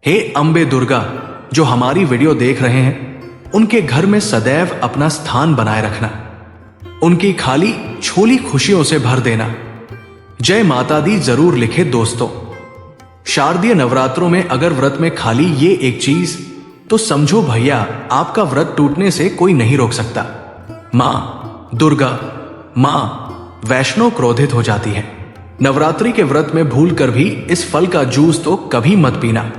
हे अम्बे दुर्गा, जो हमारी वीडियो देख रहे हैं उनके घर में सदैव अपना स्थान बनाए रखना, उनकी खाली छोली खुशियों से भर देना। जय माता दी जरूर लिखे दोस्तों। शारदीय नवरात्रों में अगर व्रत में खाली ये एक चीज, तो समझो भैया आपका व्रत टूटने से कोई नहीं रोक सकता। मां दुर्गा, मां वैष्णो क्रोधित हो जाती है। नवरात्रि के व्रत में भूल कर भी इस फल का जूस तो कभी मत पीना।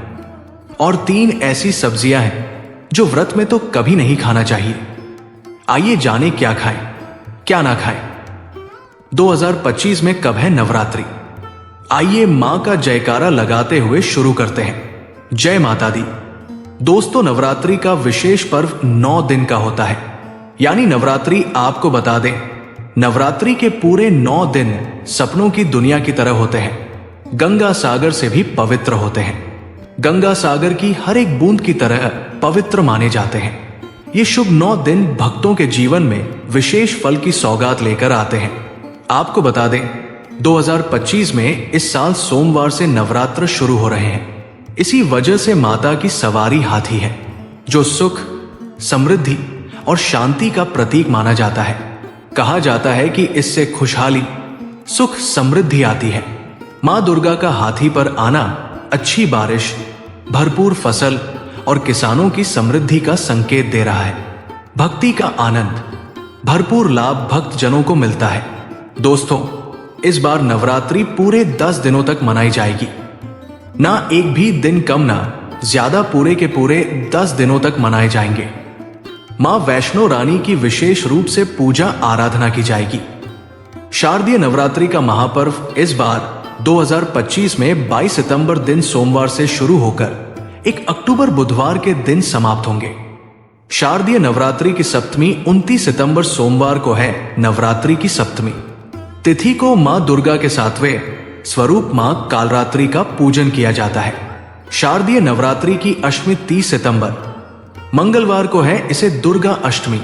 और 3 ऐसी सब्जियां हैं जो व्रत में तो कभी नहीं खाना चाहिए। आइए जाने क्या खाएं, क्या ना खाएं। 2025 में कब है नवरात्रि? आइए मां का जयकारा लगाते हुए शुरू करते हैं। जय माता दी। दोस्तों, नवरात्रि का विशेष पर्व 9 दिन का होता है। यानी नवरात्रि आपको बता दें, नवरात्रि के पूरे 9 दिन सपनों की दुनिया की तरह होते हैं। गंगा सागर से भी पवित्र होते हैं। गंगा सागर की हर एक बूंद की तरह पवित्र माने जाते हैं। ये शुभ 9 दिन भक्तों के जीवन में विशेष फल की सौगात लेकर आते हैं। आपको बता दें, 2025 में इस साल सोमवार से नवरात्र शुरू हो रहे हैं। इसी वजह से माता की सवारी हाथी है, जो सुख, समृद्धि और शांति का प्रतीक माना जाता है। कहा जाता है कि इससे खुशहाली, सुख, समृद्धि आती है। मां दुर्गा का हाथी पर आना अच्छी बारिश, भरपूर फसल और किसानों की समृद्धि का संकेत दे रहा है। भक्ति का आनंद, भरपूर लाभ भक्त जनों को मिलता है। दोस्तों, इस बार नवरात्रि पूरे 10 दिनों तक मनाई जाएगी। ना एक भी दिन कम ना ज्यादा, पूरे के पूरे 10 दिनों तक मनाए जाएंगे। मां वैष्णो रानी की विशेष रूप से पूजा आराधना की जाएगी। शारदीय नवरात्रि का महापर्व इस बार 2025 में 22 सितंबर दिन सोमवार से शुरू होकर 1 अक्टूबर बुधवार के दिन समाप्त होंगे। शारदीय नवरात्रि की सप्तमी 29 सितंबर सोमवार को है। नवरात्रि की सप्तमी तिथि को मां दुर्गा के 7वें स्वरूप मां कालरात्रि का पूजन किया जाता है। शारदीय नवरात्रि की अष्टमी 30 सितंबर मंगलवार को है। इसे दुर्गा अष्टमी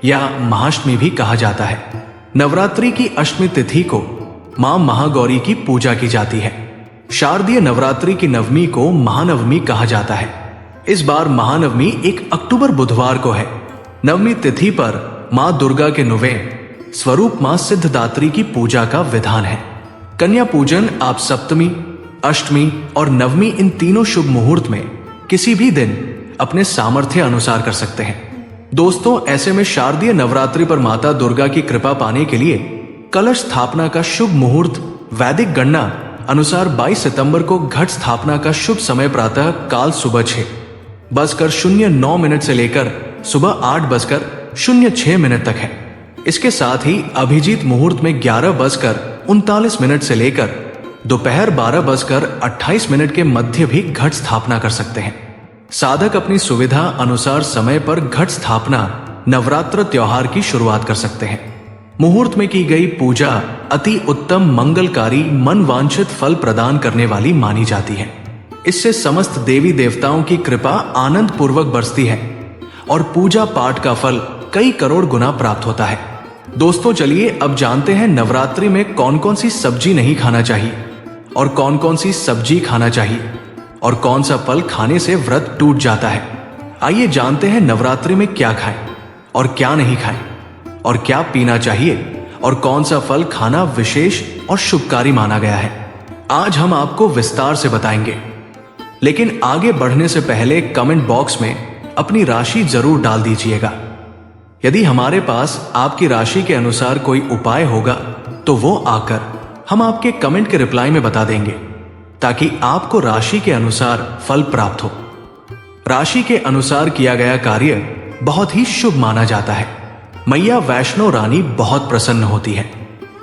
या महाअष्टमी भी कहा जाता है। नवरात्रि की अष्टमी तिथि को मां महागौरी की पूजा की जाती है। शारदीय नवरात्रि की नवमी को महानवमी कहा जाता है। इस बार महानवमी 1 अक्टूबर बुधवार को है। नवमी तिथि पर मां दुर्गा के 9वें स्वरूप मां सिद्धदात्री की पूजा का विधान है। कन्या पूजन आप सप्तमी, अष्टमी और नवमी इन तीनों शुभ मुहूर्त में किसी भी दिन अपने सामर्थ्य अनुसार कर सकते हैं। दोस्तों, ऐसे में शारदीय नवरात्रि पर माता दुर्गा की कृपा पाने के लिए कलश स्थापना का शुभ मुहूर्त वैदिक गणना अनुसार 22 सितंबर को घट स्थापना का शुभ समय प्रातः काल सुबह 6:09 से लेकर सुबह 8:06 तक है। इसके साथ ही अभिजीत मुहूर्त में 11:39 से लेकर दोपहर 12:28 के मध्य भी घट स्थापना कर सकते हैं। साधक अपनी सुविधा अनुसार समय पर घट स्थापना नवरात्र त्योहार की शुरुआत कर सकते हैं। मुहूर्त में की गई पूजा अति उत्तम, मंगलकारी, मन वांछित फल प्रदान करने वाली मानी जाती है। इससे समस्त देवी देवताओं की कृपा आनंद पूर्वक बरसती है और पूजा पाठ का फल कई करोड़ गुना प्राप्त होता है। दोस्तों, चलिए अब जानते हैं नवरात्रि में कौन कौन सी सब्जी नहीं खाना चाहिए और कौन कौन सी सब्जी खाना चाहिए और कौन सा फल खाने से व्रत टूट जाता है। आइए जानते हैं नवरात्रि में क्या खाएं और क्या नहीं खाएं और क्या पीना चाहिए और कौन सा फल खाना विशेष और शुभकारी माना गया है। आज हम आपको विस्तार से बताएंगे। लेकिन आगे बढ़ने से पहले कमेंट बॉक्स में अपनी राशि जरूर डाल दीजिएगा। यदि हमारे पास आपकी राशि के अनुसार कोई उपाय होगा तो वो आकर हम आपके कमेंट के रिप्लाई में बता देंगे, ताकि आपको राशि के अनुसार फल प्राप्त हो। राशि के अनुसार किया गया कार्य बहुत ही शुभ माना जाता है। मैया वैष्णो रानी बहुत प्रसन्न होती है।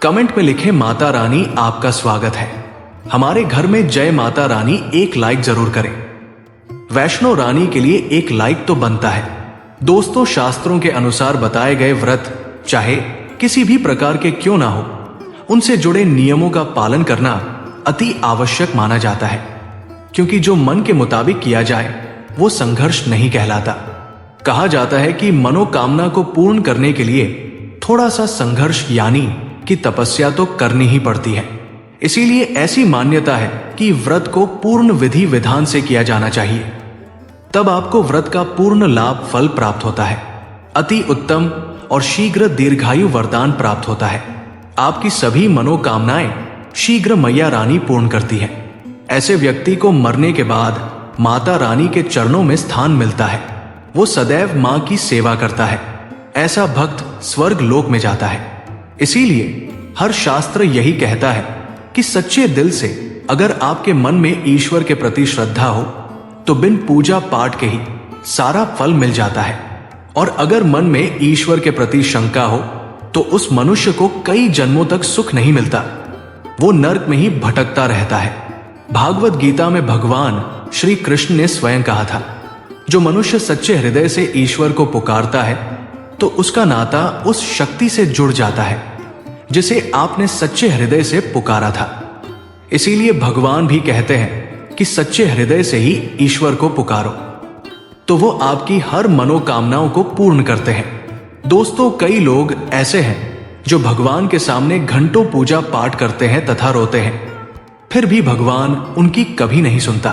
कमेंट में लिखें, माता रानी आपका स्वागत है। हमारे घर में जय माता रानी 1 लाइक जरूर करें। वैष्णो रानी के लिए 1 लाइक तो बनता है। दोस्तों, शास्त्रों के अनुसार बताए गए व्रत चाहे किसी भी प्रकार के क्यों ना हो, उनसे जुड़े नियमों का पालन करना अति आवश्यक माना जाता है, क्योंकि जो मन के मुताबिक किया जाए वो संघर्ष नहीं कहलाता। कहा जाता है कि मनोकामना को पूर्ण करने के लिए थोड़ा सा संघर्ष यानी कि तपस्या तो करनी ही पड़ती है। इसीलिए ऐसी मान्यता है कि व्रत को पूर्ण विधि विधान से किया जाना चाहिए, तब आपको व्रत का पूर्ण लाभ फल प्राप्त होता है। अति उत्तम और शीघ्र दीर्घायु वरदान प्राप्त होता है। आपकी सभी मनोकामनाएं शीघ्र मैया रानी पूर्ण करती है। ऐसे व्यक्ति को मरने के बाद माता रानी के चरणों में स्थान मिलता है। वो सदैव मां की सेवा करता है। ऐसा भक्त स्वर्ग लोक में जाता है। इसीलिए हर शास्त्र यही कहता है कि सच्चे दिल से अगर आपके मन में ईश्वर के प्रति श्रद्धा हो तो बिन पूजा पाठ के ही सारा फल मिल जाता है। और अगर मन में ईश्वर के प्रति शंका हो तो उस मनुष्य को कई जन्मों तक सुख नहीं मिलता, वो नरक में ही भटकता रहता है। भागवत गीता में भगवान श्री कृष्ण ने स्वयं कहा था, जो मनुष्य सच्चे हृदय से ईश्वर को पुकारता है तो उसका नाता उस शक्ति से जुड़ जाता है जिसे आपने सच्चे हृदय से पुकारा था। इसीलिए भगवान भी कहते हैं कि सच्चे हृदय से ही ईश्वर को पुकारो तो वो आपकी हर मनोकामनाओं को पूर्ण करते हैं। दोस्तों, कई लोग ऐसे हैं जो भगवान के सामने घंटों पूजा पाठ करते हैं तथा रोते हैं, फिर भी भगवान उनकी कभी नहीं सुनता।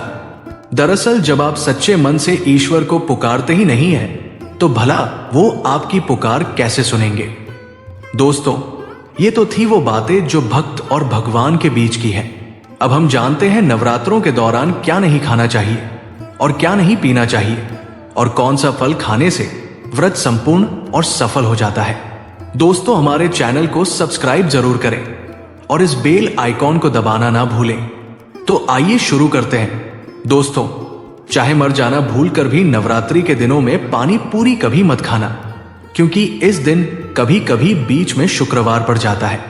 दरअसल जब आप सच्चे मन से ईश्वर को पुकारते ही नहीं है तो भला वो आपकी पुकार कैसे सुनेंगे। दोस्तों, ये तो थी वो बातें जो भक्त और भगवान के बीच की है। अब हम जानते हैं नवरात्रों के दौरान क्या नहीं खाना चाहिए और क्या नहीं पीना चाहिए और कौन सा फल खाने से व्रत संपूर्ण और सफल हो जाता है। दोस्तों, हमारे चैनल को सब्सक्राइब जरूर करें और इस बेल आइकॉन को दबाना ना भूलें। तो आइए शुरू करते हैं। दोस्तों, चाहे मर जाना भूल कर भी नवरात्रि के दिनों में पानी पूरी कभी मत खाना, क्योंकि इस दिन कभी कभी बीच में शुक्रवार पड़ जाता है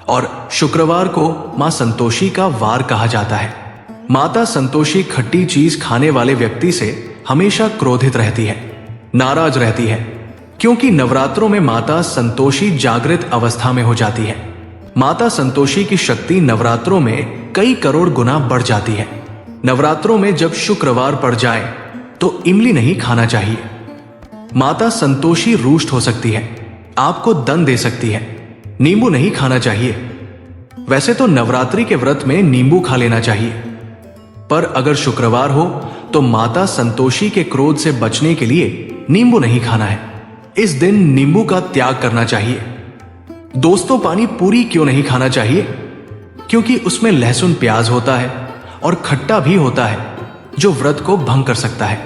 और शुक्रवार को मां संतोषी का वार कहा जाता है। माता संतोषी खट्टी चीज खाने वाले व्यक्ति से हमेशा क्रोधित रहती है, नाराज रहती है, क्योंकि नवरात्रों में माता संतोषी जागृत अवस्था में हो जाती है। माता संतोषी की शक्ति नवरात्रों में कई करोड़ गुना बढ़ जाती है। नवरात्रों में जब शुक्रवार पड़ जाए तो इमली नहीं खाना चाहिए। माता संतोषी रुष्ट हो सकती है, आपको दंड दे सकती है। नींबू नहीं खाना चाहिए। वैसे तो नवरात्रि के व्रत में नींबू खा लेना चाहिए, पर अगर शुक्रवार हो तो माता संतोषी के क्रोध से बचने के लिए नींबू नहीं खाना है। इस दिन नींबू का त्याग करना चाहिए। दोस्तों, पानी पूरी क्यों नहीं खाना चाहिए? क्योंकि उसमें लहसुन प्याज होता है और खट्टा भी होता है जो व्रत को भंग कर सकता है,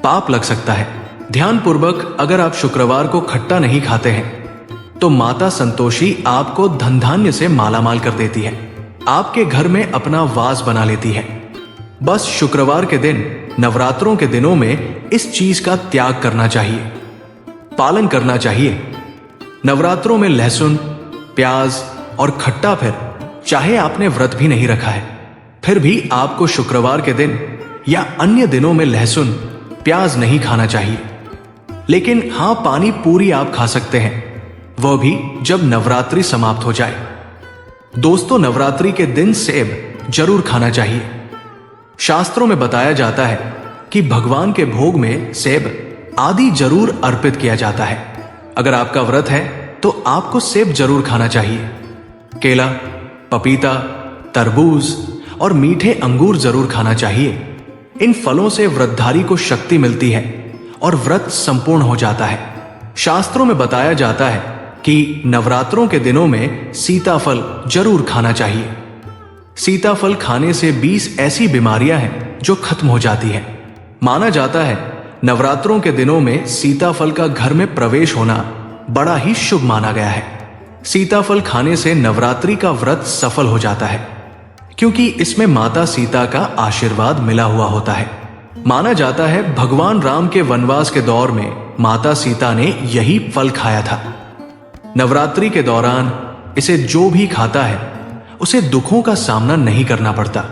पाप लग सकता है। ध्यानपूर्वक अगर आप शुक्रवार को खट्टा नहीं खाते हैं तो माता संतोषी आपको धन धान्य से मालामाल कर देती है, आपके घर में अपना वास बना लेती है। बस शुक्रवार के दिन नवरात्रों के दिनों में इस चीज का त्याग करना चाहिए, पालन करना चाहिए। नवरात्रों में लहसुन, प्याज और खट्टा, फिर चाहे आपने व्रत भी नहीं रखा है फिर भी आपको शुक्रवार के दिन या अन्य दिनों में लहसुन, प्याज नहीं खाना चाहिए। लेकिन हां, पानी पूरी आप खा सकते हैं, वह भी जब नवरात्रि समाप्त हो जाए। दोस्तों, नवरात्रि के दिन सेब जरूर खाना चाहिए। शास्त्रों में बताया जाता है कि भगवान के भोग में सेब आदि जरूर अर्पित किया जाता है। अगर आपका व्रत है तो आपको सेब जरूर खाना चाहिए। केला, पपीता, तरबूज और मीठे अंगूर जरूर खाना चाहिए। इन फलों से व्रतधारी को शक्ति मिलती है और व्रत संपूर्ण हो जाता है। शास्त्रों में बताया जाता है कि नवरात्रों के दिनों में सीताफल जरूर खाना चाहिए। सीताफल खाने से 20 ऐसी बीमारियां हैं जो खत्म हो जाती हैं। माना जाता है नवरात्रों के दिनों में सीताफल का घर में प्रवेश होना बड़ा ही शुभ माना गया है। सीताफल खाने से नवरात्रि का व्रत सफल हो जाता है, क्योंकि इसमें माता सीता का आशीर्वाद मिला हुआ होता है। माना जाता है भगवान राम के वनवास के दौर में माता सीता ने यही फल खाया था। नवरात्रि के दौरान इसे जो भी खाता है उसे दुखों का सामना नहीं करना पड़ता।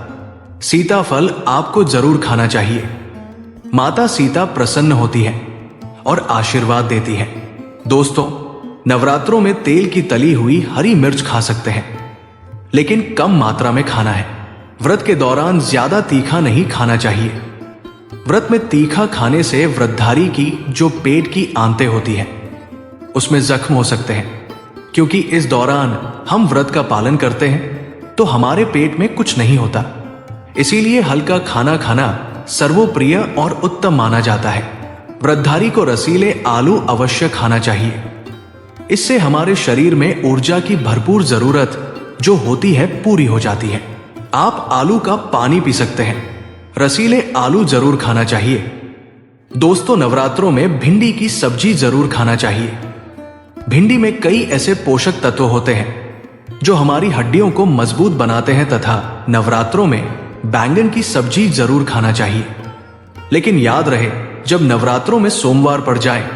सीताफल आपको जरूर खाना चाहिए। माता सीता प्रसन्न होती है और आशीर्वाद देती है। दोस्तों, नवरात्रों में तेल की तली हुई हरी मिर्च खा सकते हैं, लेकिन कम मात्रा में खाना है। व्रत के दौरान ज्यादा तीखा नहीं खाना चाहिए। व्रत में तीखा खाने से व्रतधारी की जो पेट की आंतें होती है उसमें जख्म हो सकते हैं। क्योंकि इस दौरान हम व्रत का पालन करते हैं तो हमारे पेट में कुछ नहीं होता। इसीलिए हल्का खाना खाना सर्वोप्रिय और उत्तम माना जाता है। व्रतधारी को रसीले आलू अवश्य खाना चाहिए। इससे हमारे शरीर में ऊर्जा की भरपूर जरूरत जो होती है पूरी हो जाती है। आप आलू का पानी पी सकते हैं। रसीले आलू जरूर खाना चाहिए। दोस्तों, नवरात्रों में भिंडी की सब्जी जरूर खाना चाहिए। भिंडी में कई ऐसे पोषक तत्व होते हैं जो हमारी हड्डियों को मजबूत बनाते हैं तथा नवरात्रों में बैंगन की सब्जी जरूर खाना चाहिए। लेकिन याद रहे, जब नवरात्रों में सोमवार पड़ जाए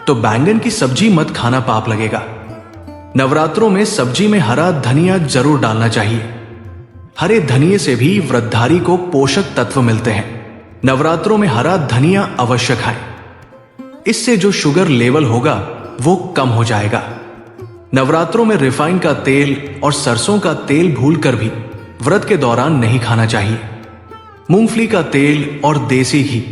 तो बैंगन की सब्जी मत खाना, पाप लगेगा। नवरात्रों में सब्जी में हरा धनिया जरूर डालना चाहिए। हरे धनिये से भी व्रतधारी को पोषक तत्व मिलते हैं। नवरात्रों में हरा धनिया अवश्य खाएं। इससे जो शुगर लेवल होगा वो कम हो जाएगा। नवरात्रों में रिफाइन का तेल और सरसों का तेल भूलकर भी व्रत के दौरान नहीं खाना चाहिए। मूंगफली का तेल और देसी घी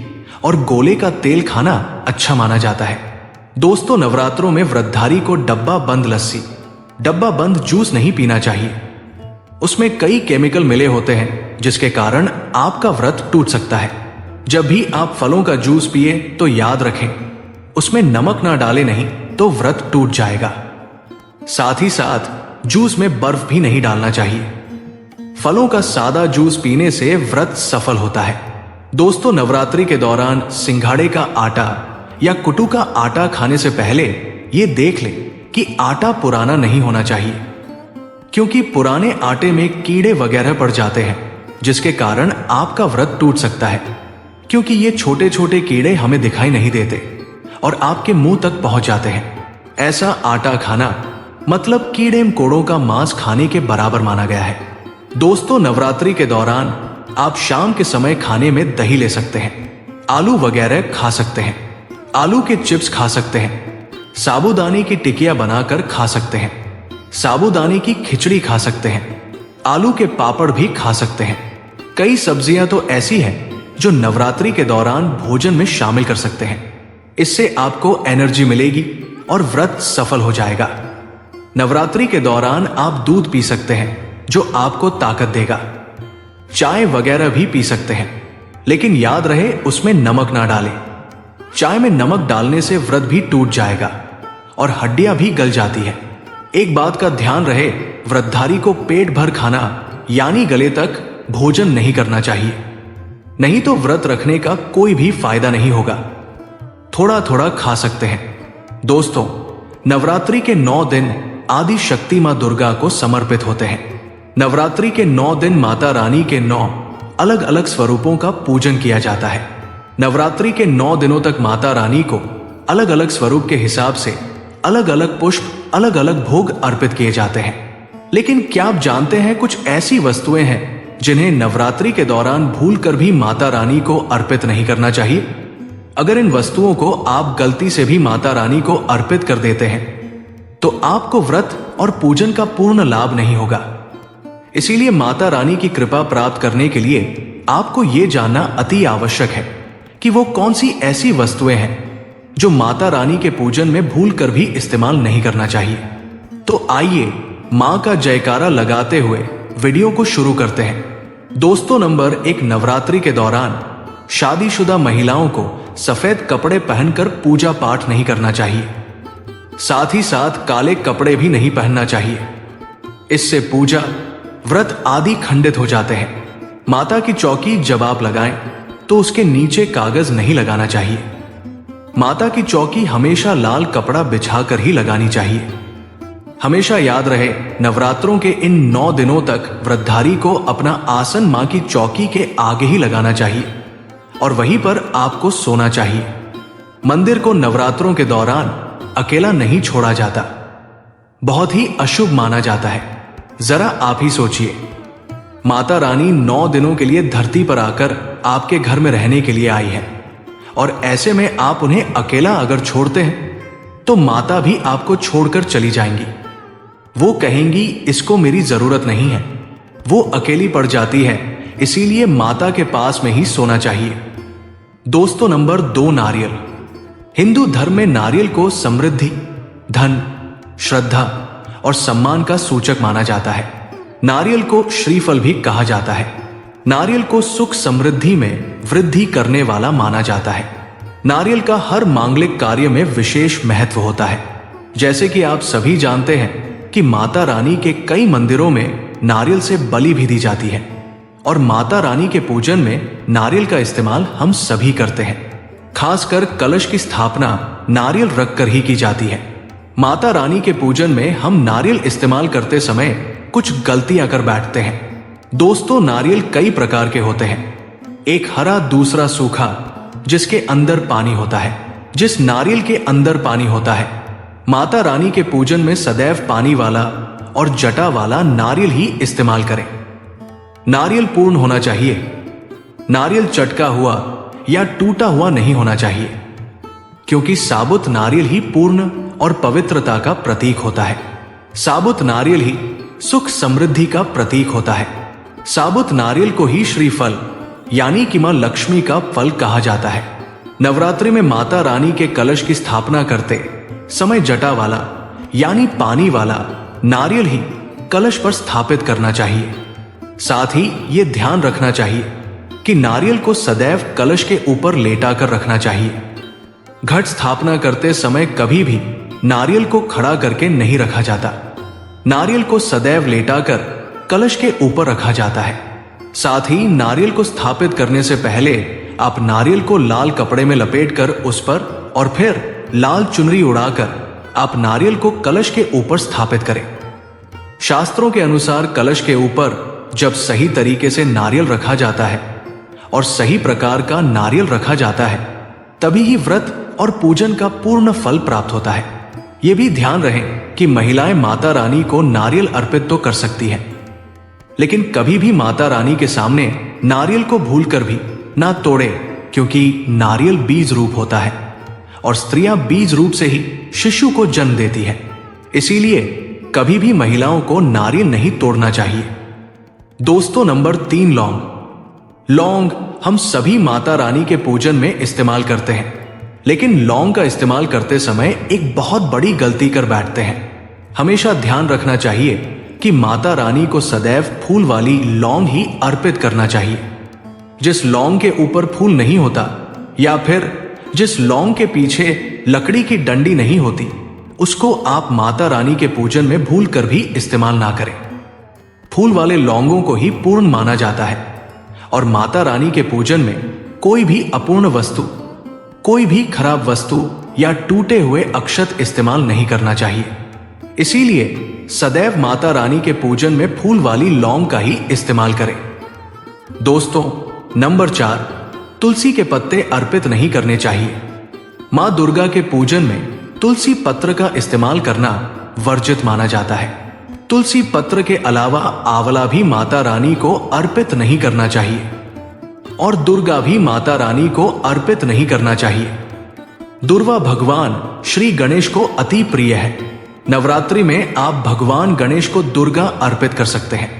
और गोले का तेल खाना अच्छा माना जाता है। दोस्तों, नवरात्रों में व्रतधारी को डब्बा बंद लस्सी, डब्बा बंद जूस नहीं पीना चाहिए। उसमें कई केमिकल मिले होते हैं जिसके कारण आपका व्रत टूट सकता है। जब भी आप फलों का जूस पिए तो याद रखें, उसमें नमक ना डालें, नहीं तो व्रत टूट जाएगा। साथ ही साथ जूस में बर्फ भी नहीं डालना चाहिए। फलों का सादा जूस पीने से व्रत सफल होता है। दोस्तों, नवरात्रि के दौरान सिंघाड़े का आटा या कुटू का आटा खाने से पहले ये देख लें कि आटा पुराना नहीं होना चाहिए, क्योंकि पुराने आटे में कीड़े वगैरह पड़ जाते हैं जिसके कारण आपका व्रत टूट सकता है। क्योंकि ये छोटे छोटे कीड़े हमें दिखाई नहीं देते और आपके मुंह तक पहुंच जाते हैं। ऐसा आटा खाना मतलब कीड़े मकोड़ों का मांस खाने के बराबर माना गया है। दोस्तों, नवरात्रि के दौरान आप शाम के समय खाने में दही ले सकते हैं, आलू वगैरह खा सकते हैं, आलू के चिप्स खा सकते हैं, साबूदाने की टिकिया बनाकर खा सकते हैं, साबूदाने की खिचड़ी खा सकते हैं, आलू के पापड़ भी खा सकते हैं। कई सब्जियां तो ऐसी हैं जो नवरात्रि के दौरान भोजन में शामिल कर सकते हैं। इससे आपको एनर्जी मिलेगी और व्रत सफल हो जाएगा। नवरात्रि के दौरान आप दूध पी सकते हैं जो आपको ताकत देगा। चाय वगैरह भी पी सकते हैं, लेकिन याद रहे उसमें नमक ना डालें। चाय में नमक डालने से व्रत भी टूट जाएगा और हड्डियां भी गल जाती है। एक बात का ध्यान रहे, व्रतधारी को पेट भर खाना यानी गले तक भोजन नहीं करना चाहिए, नहीं तो व्रत रखने का कोई भी फायदा नहीं होगा। थोड़ा थोड़ा खा सकते हैं। दोस्तों, नवरात्रि के 9 दिन आदि शक्ति मां दुर्गा को समर्पित होते हैं। नवरात्रि के 9 दिन माता रानी के 9 अलग अलग स्वरूपों का पूजन किया जाता है। नवरात्रि के 9 दिनों तक माता रानी को अलग अलग स्वरूप के हिसाब से अलग अलग पुष्प, अलग अलग भोग अर्पित किए जाते हैं। लेकिन क्या आप जानते हैं, कुछ ऐसी वस्तुएं हैं जिन्हें नवरात्रि के दौरान भूलकर भी माता रानी को अर्पित नहीं करना चाहिए। अगर इन वस्तुओं को आप गलती से भी माता रानी को अर्पित कर देते हैं तो आपको व्रत और पूजन का पूर्ण लाभ नहीं होगा। इसीलिए माता रानी की कृपा प्राप्त करने के लिए आपको यह जानना अति आवश्यक है कि वो कौन सी ऐसी वस्तुएं हैं जो माता रानी के पूजन में भूलकर भी इस्तेमाल नहीं करना चाहिए। तो आइए मां का जयकारा लगाते हुए वीडियो को शुरू करते हैं। दोस्तों, नंबर 1, नवरात्रि के दौरान शादीशुदा महिलाओं को सफेद कपड़े पहनकर पूजा पाठ नहीं करना चाहिए। साथ ही साथ काले कपड़े भी नहीं पहनना चाहिए। इससे पूजा, व्रत आदि खंडित हो जाते हैं। माता की चौकी जब आप लगाएं तो उसके नीचे कागज नहीं लगाना चाहिए। माता की चौकी हमेशा लाल कपड़ा बिछाकर ही लगानी चाहिए। हमेशा याद रहे, नवरात्रों के इन 9 दिनों तक व्रतधारी को अपना आसन मां की चौकी के आगे ही लगाना चाहिए और वहीं पर आपको सोना चाहिए। मंदिर को नवरात्रों के दौरान अकेला नहीं छोड़ा जाता, बहुत ही अशुभ माना जाता है। जरा आप ही सोचिए, माता रानी 9 दिनों के लिए धरती पर आकर आपके घर में रहने के लिए आई है और ऐसे में आप उन्हें अकेला अगर छोड़ते हैं तो माता भी आपको छोड़कर चली जाएंगी। वो कहेंगी इसको मेरी जरूरत नहीं है, वो अकेली पड़ जाती है, इसीलिए माता के पास में ही सोना चाहिए। दोस्तों, नंबर 2, नारियल। हिंदू धर्म में नारियल को समृद्धि, धन, श्रद्धा और सम्मान का सूचक माना जाता है। नारियल को श्रीफल भी कहा जाता है। नारियल को सुख समृद्धि में वृद्धि करने वाला माना जाता है। नारियल का हर मांगलिक कार्य में विशेष महत्व होता है। जैसे कि आप सभी जानते हैं कि माता रानी के कई मंदिरों में नारियल से बलि भी दी जाती है और माता रानी के पूजन में नारियल का इस्तेमाल हम सभी करते हैं। खासकर कलश की स्थापना नारियल रखकर ही की जाती है। माता रानी के पूजन में हम नारियल इस्तेमाल करते समय कुछ गलतियां कर बैठते हैं। दोस्तों, नारियल कई प्रकार के होते हैं। एक हरा, दूसरा सूखा, जिसके अंदर पानी होता है। जिस नारियल के अंदर पानी होता है, माता रानी के पूजन में सदैव पानी वाला और जटा वाला नारियल ही इस्तेमाल करें। नारियल पूर्ण होना चाहिए। नारियल चटका हुआ या टूटा हुआ नहीं होना चाहिए, क्योंकि साबुत नारियल ही पूर्ण और पवित्रता का प्रतीक होता है। साबुत नारियल ही सुख समृद्धि का प्रतीक होता है। साबुत नारियल को ही श्रीफल यानी कि मां लक्ष्मी का फल कहा जाता है। नवरात्रि में माता रानी के कलश की स्थापना करते समय जटा वाला यानी पानी वाला नारियल ही कलश पर स्थापित करना चाहिए। साथ ही ये ध्यान रखना चाहिए कि नारियल को सदैव कलश के ऊपर लेटा कर रखना चाहिए। घट स्थापना करते समय कभी भी नारियल को खड़ा करके नहीं रखा जाता। नारियल को सदैव लेटाकर कलश के ऊपर रखा जाता है। साथ ही नारियल को स्थापित करने से पहले आप नारियल को लाल कपड़े में लपेटकर उस पर और फिर लाल चुनरी उड़ाकर आप नारियल को कलश के ऊपर स्थापित करें। शास्त्रों के अनुसार कलश के ऊपर जब सही तरीके से नारियल रखा जाता है और सही प्रकार का नारियल रखा जाता है, तभी ही व्रत और पूजन का पूर्ण फल प्राप्त होता है। यह भी ध्यान रहे कि महिलाएं माता रानी को नारियल अर्पित तो कर सकती हैं, लेकिन कभी भी माता रानी के सामने नारियल को भूलकर भी ना तोड़े, क्योंकि नारियल बीज रूप होता है और स्त्रियां बीज रूप से ही शिशु को जन्म देती है। इसीलिए कभी भी महिलाओं को नारियल नहीं तोड़ना चाहिए। दोस्तों, नंबर 3, लौंग। लौंग हम सभी माता रानी के पूजन में इस्तेमाल करते हैं, लेकिन लौंग का इस्तेमाल करते समय एक बहुत बड़ी गलती कर बैठते हैं। हमेशा ध्यान रखना चाहिए कि माता रानी को सदैव फूल वाली लौंग ही अर्पित करना चाहिए। जिस लौंग के ऊपर फूल नहीं होता या फिर जिस लौंग के पीछे लकड़ी की डंडी नहीं होती, उसको आप माता रानी के पूजन में भूल कर भी इस्तेमाल ना करें। फूल वाले लौंगों को ही पूर्ण माना जाता है और माता रानी के पूजन में कोई भी अपूर्ण वस्तु, कोई भी खराब वस्तु या टूटे हुए अक्षत इस्तेमाल नहीं करना चाहिए। इसीलिए सदैव माता रानी के पूजन में फूल वाली लौंग का ही इस्तेमाल करें। दोस्तों, नंबर 4, तुलसी के पत्ते अर्पित नहीं करने चाहिए। मां दुर्गा के पूजन में तुलसी पत्र का इस्तेमाल करना वर्जित माना जाता है। तुलसी पत्र के अलावा आंवला भी माता रानी को अर्पित नहीं करना चाहिए और दुर्गा भी माता रानी को अर्पित नहीं करना चाहिए। दुर्वा भगवान श्री गणेश को अति प्रिय है। नवरात्रि में आप भगवान गणेश को दुर्गा अर्पित कर सकते हैं।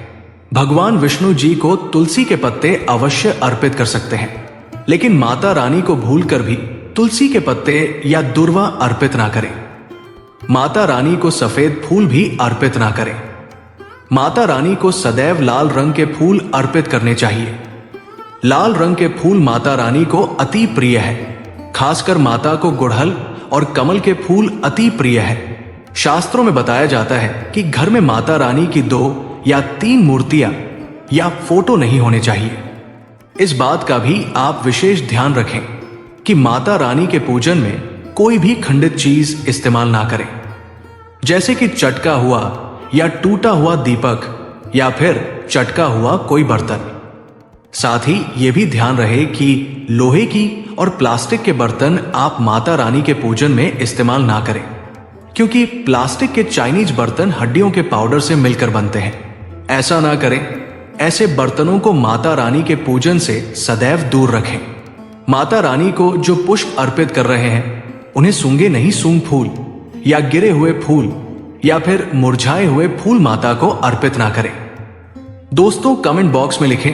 भगवान विष्णु जी को तुलसी के पत्ते अवश्य अर्पित कर सकते हैं, लेकिन माता रानी को भूलकर भी तुलसी के पत्ते या दुर्वा अर्पित ना करें। माता रानी को सफेद फूल भी अर्पित ना करें। माता रानी को सदैव लाल रंग के फूल अर्पित करने चाहिए। लाल रंग के फूल माता रानी को अति प्रिय है। खासकर माता को गुड़हल और कमल के फूल अति प्रिय है। शास्त्रों में बताया जाता है कि घर में माता रानी की 2 या 3 मूर्तियां या फोटो नहीं होने चाहिए। इस बात का भी आप विशेष ध्यान रखें कि माता रानी के पूजन में कोई भी खंडित चीज इस्तेमाल ना करें, जैसे कि चटका हुआ या टूटा हुआ दीपक या फिर चटका हुआ कोई बर्तन। साथ ही यह भी ध्यान रहे कि लोहे की और प्लास्टिक के बर्तन आप माता रानी के पूजन में इस्तेमाल ना करें, क्योंकि प्लास्टिक के चाइनीज बर्तन हड्डियों के पाउडर से मिलकर बनते हैं। ऐसा ना करें। ऐसे बर्तनों को माता रानी के पूजन से सदैव दूर रखें। माता रानी को जो पुष्प अर्पित कर रहे हैं, उन्हें सूंगे नहीं, सूंग फूल या गिरे हुए फूल या फिर मुरझाए हुए फूल माता को अर्पित ना करें। दोस्तों, कमेंट बॉक्स में लिखें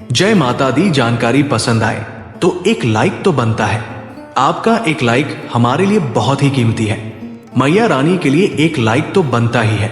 जय माता दी। जानकारी पसंद आए तो एक लाइक तो बनता है। आपका एक लाइक हमारे लिए बहुत ही कीमती है। मैया रानी के लिए एक लाइक तो बनता ही है।